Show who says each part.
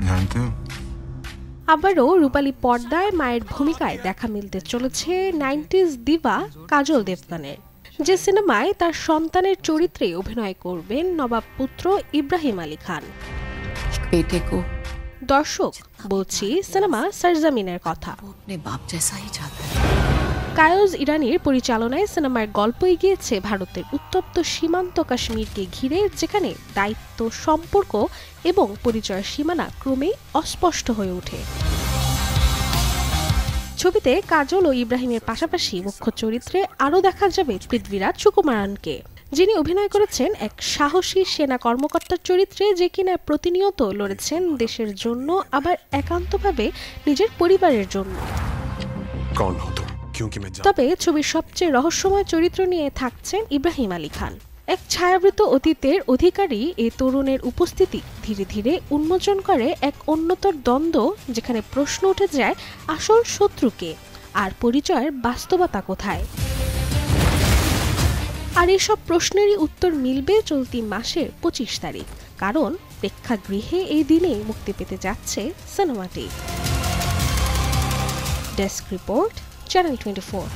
Speaker 1: जानते हो
Speaker 2: আবারও রূপালী পর্দায় মায়ের ভূমিকায় দেখা মিলতে চলেছে 90s দিবা কাজল দেবগানের, যে সিনেমায় তার সন্তানের চরিত্রে অভিনয় করবেন নবাব পুত্র ইব্রাহিম আলী খান।
Speaker 3: बेटे को
Speaker 2: দর্শক, বলছি সিনেমা সরজমিনের কথা।
Speaker 3: वो अपने बाप जैसा ही चाहता है।
Speaker 2: কায়োজ ইরানির পরিচালনায় সিনেমার গল্প এগিয়েছে ভারতের উত্তপ্ত সীমান্ত কাশ্মীরকে ঘিরে, যেখানে দায়িত্ব, সম্পর্ক এবং পরিচয়ের সীমানা ক্রমেই অস্পষ্ট হয়ে ওঠে। ছবিতে কাজল ও ইব্রাহিমের পাশাপাশি মুখ্য চরিত্রে আরও দেখা যাবে পৃথ্বীরাজ সুকুমারনকে, যিনি অভিনয় করেছেন এক সাহসী সেনা কর্মকর্তার চরিত্রে, যে কিনা প্রতিনিয়ত লড়েছেন দেশের জন্য, আবার একান্তভাবে নিজের পরিবারের জন্য।
Speaker 1: कौन हो तुम क्योंकि मैं
Speaker 2: তবে ছবির সবচেয়ে রহস্যময় চরিত্র নিয়ে থাকছেন ইব্রাহিম আলী খান। এক ছায়াবৃত অতীতের অধিকারী এই তরুণের উপস্থিতি ধীরে ধীরে উন্মোচন করে এক অন্যতর দ্বন্দ্ব, যেখানে প্রশ্ন উঠে যায় আসল শত্রুকে আর পরিচয়ের বাস্তবতা কোথায়। আর এসব প্রশ্নেরই উত্তর মিলবে চলতি মাসের 25 তারিখ, কারণ প্রেক্ষাগৃহে এই দিনে মুক্তি পেতে যাচ্ছে সিনেমাটি। Desk report, channel 24।